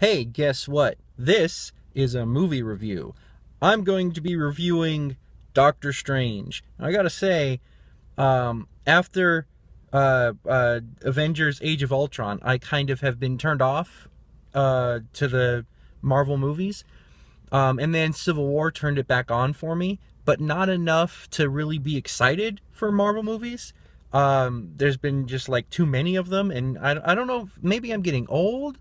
Hey, guess what? This is a movie review. I'm going to be reviewing Doctor Strange. I gotta say, after Avengers Age of Ultron, I kind of have been turned off to the Marvel movies. And then Civil War turned it back on for me, but not enough to really be excited for Marvel movies. There's been just like too many of them, and I don't know, maybe I'm getting old,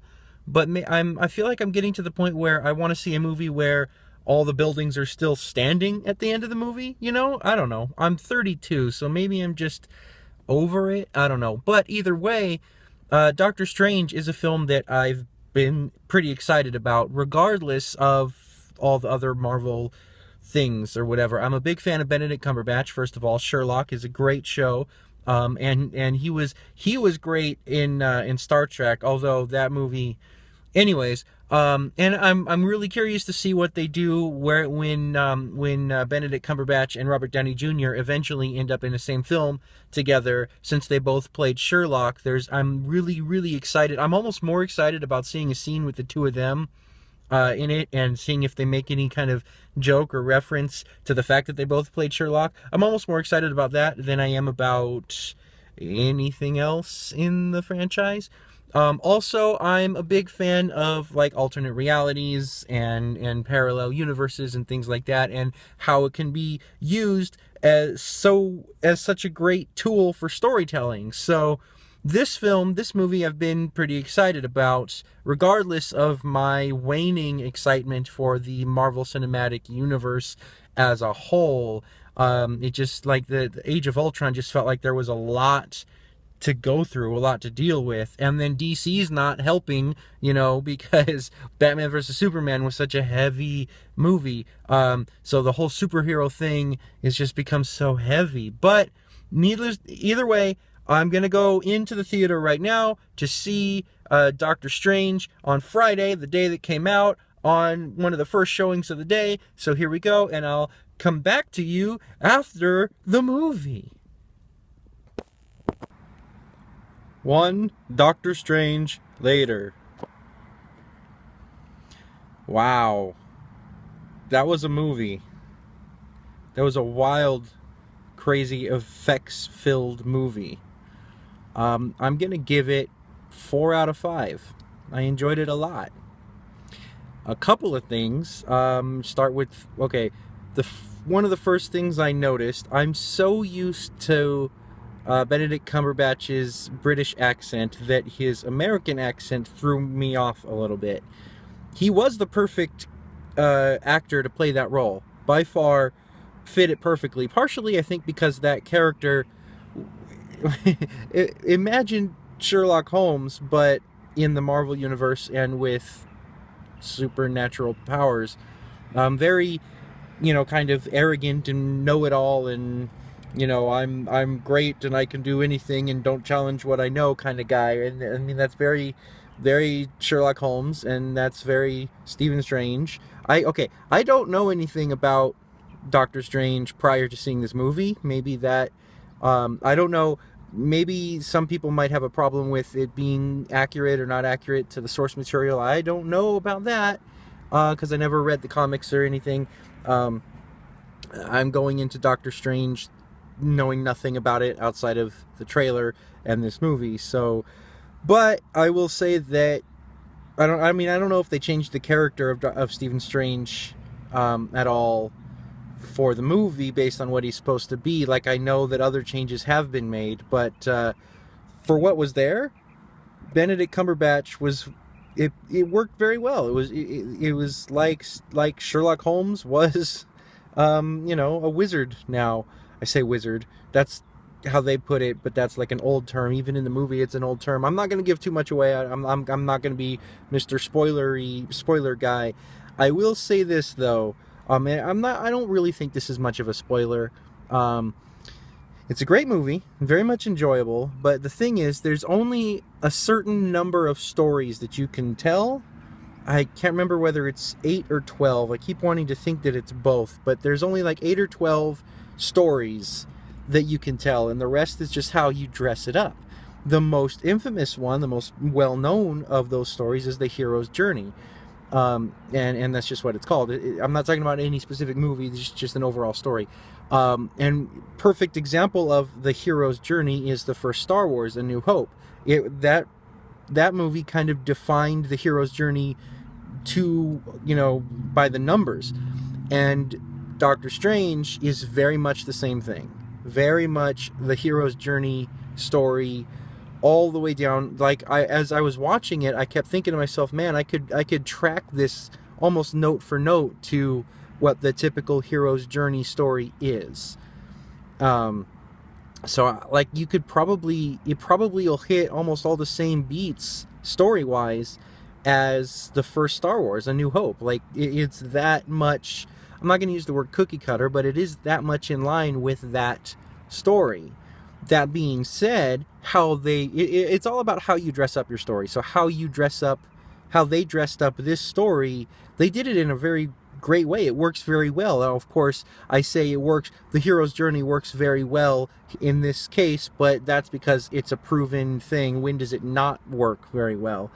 but I feel like I'm getting to the point where I want to see a movie where all the buildings are still standing at the end of the movie, you know? I don't know. I'm 32, so maybe I'm just over it. I don't know. But either way, Doctor Strange is a film that I've been pretty excited about, regardless of all the other Marvel things or whatever. I'm a big fan of Benedict Cumberbatch. First of all, Sherlock is a great show. And he was great in Star Trek, although that movie. Anyways, and I'm really curious to see what they do when Benedict Cumberbatch and Robert Downey Jr. eventually end up in the same film together, since they both played Sherlock. I'm really excited. I'm almost more excited about seeing a scene with the two of them in it, and seeing if they make any kind of joke or reference to the fact that they both played Sherlock. I'm almost more excited about that than I am about anything else in the franchise. Also, I'm a big fan of like alternate realities and parallel universes and things like that, and how it can be used as such a great tool for storytelling. So this movie I've been pretty excited about, regardless of my waning excitement for the Marvel Cinematic Universe as a whole. It just, like, the Age of Ultron just felt like there was a lot to go through, a lot to deal with, and then DC's not helping, because Batman vs. Superman was such a heavy movie. So the whole superhero thing has just become so heavy. But either way, I'm going to go into the theater right now to see Doctor Strange on Friday, the day that came out, on one of the first showings of the day. So here we go, and I'll come back to you after the movie. One Doctor Strange later. Wow. That was a movie. That was a wild, crazy, effects-filled movie. I'm going to give it 4 out of 5. I enjoyed it a lot. A couple of things. Start with, okay, one of the first things I noticed, I'm so used to Benedict Cumberbatch's British accent that his American accent threw me off a little bit. He was the perfect actor to play that role. By far, fit it perfectly. Partially, I think, because that character... Imagine Sherlock Holmes, but in the Marvel Universe and with supernatural powers. Very, kind of arrogant and know-it-all, and I'm great and I can do anything and don't challenge what I know kind of guy. And I mean, that's very, very Sherlock Holmes, and that's very Stephen Strange. I don't know anything about Doctor Strange prior to seeing this movie. Maybe that I don't know. Maybe some people might have a problem with it being accurate or not accurate to the source material. I don't know about that because I never read the comics or anything. I'm going into Doctor Strange knowing nothing about it outside of the trailer and this movie. So, but I will say that I don't know if they changed the character of Stephen Strange at all for the movie based on what he's supposed to be. Like, I know that other changes have been made, but for what was there, Benedict Cumberbatch it worked very well. It was like Sherlock Holmes was a wizard. Now I say wizard, that's how they put it, but that's like an old term. Even in the movie, it's an old term. I'm not going to give too much away. I'm not going to be Mr. Spoiler guy. I will say this though. I don't really think this is much of a spoiler. It's a great movie, very much enjoyable, but the thing is, there's only a certain number of stories that you can tell. I can't remember whether it's 8 or 12. I keep wanting to think that it's both, but there's only like 8 or 12 stories that you can tell, and the rest is just how you dress it up. The most infamous one, the most well-known of those stories, is the hero's journey. And that's just what it's called. I'm not talking about any specific movie, it's just an overall story. And perfect example of the hero's journey is the first Star Wars, A New Hope. That movie kind of defined the hero's journey to, by the numbers. And Doctor Strange is very much the same thing. Very much the hero's journey story, all the way down. Like, as I was watching it, I kept thinking to myself, man, I could track this almost note for note to what the typical hero's journey story is. So like, it probably will hit almost all the same beats story-wise as the first Star Wars, A New Hope. Like, it's that much, I'm not going to use the word cookie cutter, but it is that much in line with that story. That being said, it's all about how you dress up your story. So how they dressed up this story, they did it in a very great way. It works very well. Now, of course, I say it works, the hero's journey works very well in this case, but that's because it's a proven thing. When does it not work very well?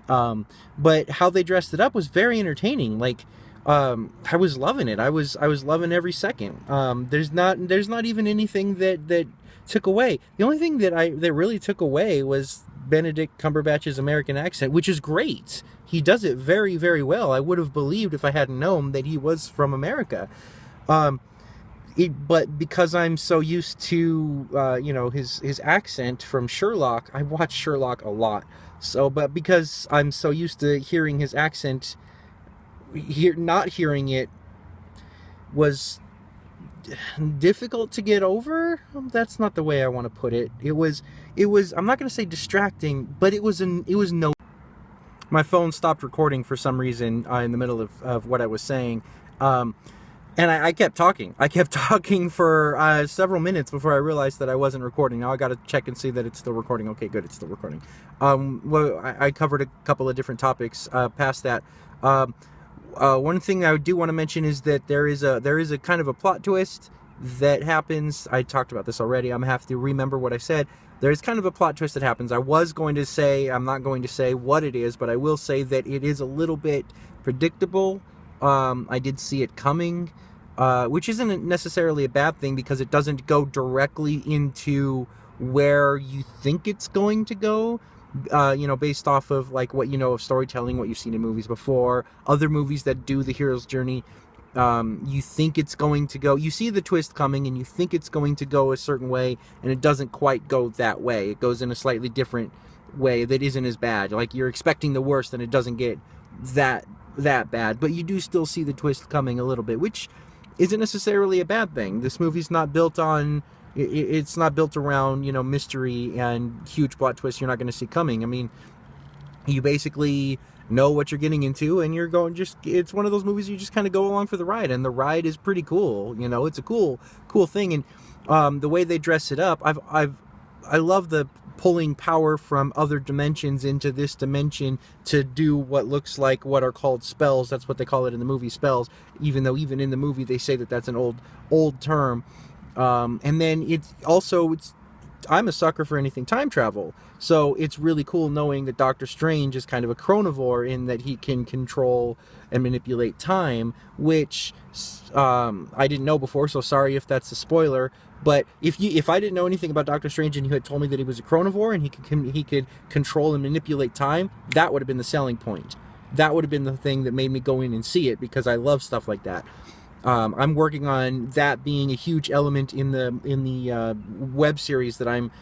But how they dressed it up was very entertaining. Like, I was loving it. I was loving every second. There's not even anything that took away. The only thing that really took away was Benedict Cumberbatch's American accent, which is great. He does it very, very well. I would have believed, if I hadn't known, that he was from America. But because I'm so used to his accent from Sherlock, I watch Sherlock a lot. So, but because I'm so used to hearing his accent, not hearing it was difficult to get over. That's not the way I want to put it. It was I'm not going to say distracting, but it was no. My phone stopped recording for some reason in the middle of what I was saying, and I kept talking. I kept talking for several minutes before I realized that I wasn't recording. Now I got to check and see that it's still recording. Okay, good, it's still recording. Well, I covered a couple of different topics past that. One thing I do want to mention is that there is a kind of a plot twist that happens. I talked about this already. I'm gonna have to remember what I said. There's kind of a plot twist that happens. I'm not going to say what it is, but I will say that it is a little bit predictable. I did see it coming, which isn't necessarily a bad thing, because it doesn't go directly into where you think it's going to go. Based off of like what you know of storytelling, what you've seen in movies before, other movies that do the hero's journey. You think it's going to go, you see the twist coming and you think it's going to go a certain way, and it doesn't quite go that way. It goes in a slightly different way that isn't as bad. Like, you're expecting the worst and it doesn't get that bad, but you do still see the twist coming a little bit, which isn't necessarily a bad thing. This movie's not built on, it's not built around, mystery and huge plot twists you're not going to see coming. I mean, you basically know what you're getting into, and you're going, it's one of those movies you just kind of go along for the ride, and the ride is pretty cool. It's a cool thing. And the way they dress it up, I love the pulling power from other dimensions into this dimension to do what looks like what are called spells. That's what they call it in the movie, spells, even though even in the movie they say that that's an old term. And then I'm a sucker for anything time travel, so it's really cool knowing that Doctor Strange is kind of a chronivore in that he can control and manipulate time, which I didn't know before, so sorry if that's a spoiler. But if I didn't know anything about Doctor Strange and you had told me that he was a chronivore and he could control and manipulate time, that would have been the selling point. That would have been the thing that made me go in and see it, because I love stuff like that. I'm working on that being a huge element in the web series that I'm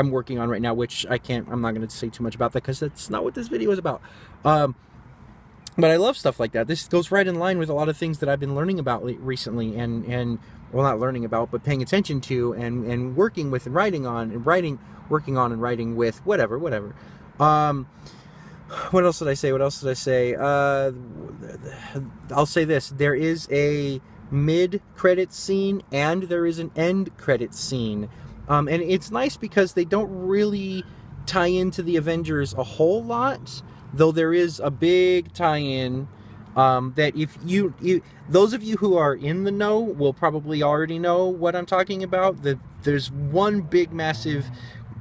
working on right now, which I'm not going to say too much about that because that's not what this video is about. But I love stuff like that. This goes right in line with a lot of things that I've been learning about recently, and well, not learning about, but paying attention to and working with and working on and writing with, whatever. What else did I say? I'll say this. There is a mid-credit scene and there is an end-credit scene. And it's nice because they don't really tie into the Avengers a whole lot, though there is a big tie-in that if those of you who are in the know will probably already know what I'm talking about. There's one big, massive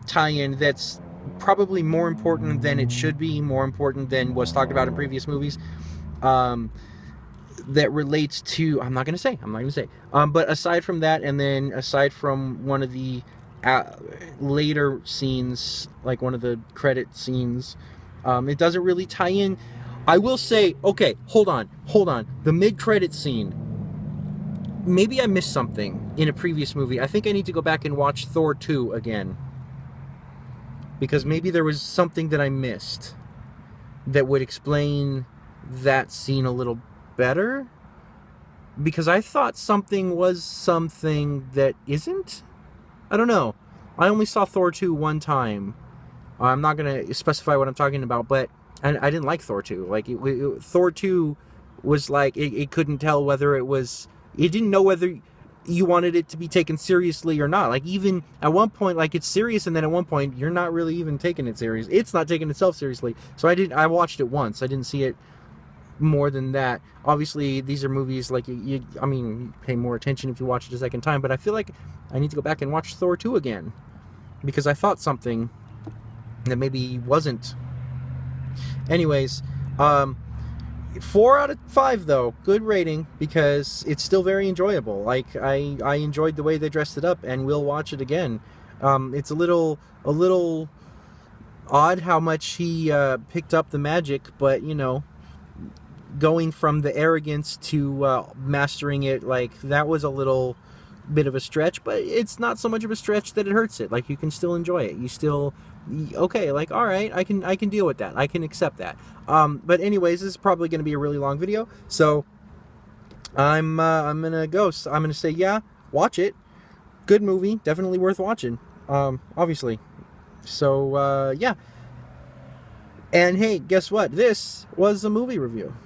tie-in that's probably more important than it should be, more important than was talked about in previous movies. That relates to, I'm not gonna say. But aside from that, and then aside from one of the later scenes, like one of the credit scenes, it doesn't really tie in. I will say, okay, hold on. The mid-credit scene. Maybe I missed something in a previous movie. I think I need to go back and watch Thor 2 again. Because maybe there was something that I missed that would explain that scene a little better. Because I thought something was something that isn't. I don't know. I only saw Thor 2 one time. I'm not going to specify what I'm talking about, but I didn't like Thor 2. Like, Thor 2 was like, it couldn't tell whether it was... It didn't know whether you wanted it to be taken seriously or not. Like, even at one point, like, it's serious, and then at one point, you're not really even taking it serious. It's not taking itself seriously. So I watched it once. I didn't see it more than that. Obviously, these are movies, like, you pay more attention if you watch it a second time, but I feel like I need to go back and watch Thor 2 again. Because I thought something that maybe wasn't. Anyways, 4 out of 5 though, good rating, because it's still very enjoyable. Like, I enjoyed the way they dressed it up, and will watch it again. It's a little odd how much he picked up the magic, but you know, going from the arrogance to mastering it, like, that was a little bit of a stretch, but it's not so much of a stretch that it hurts it. Like, you can still enjoy it. You still, okay, like, all right, I can deal with that. I can accept that. But anyways, this is probably going to be a really long video, so I'm gonna go. So I'm gonna say, yeah, watch it. Good movie, definitely worth watching. Obviously. So yeah. And hey, guess what? This was a movie review.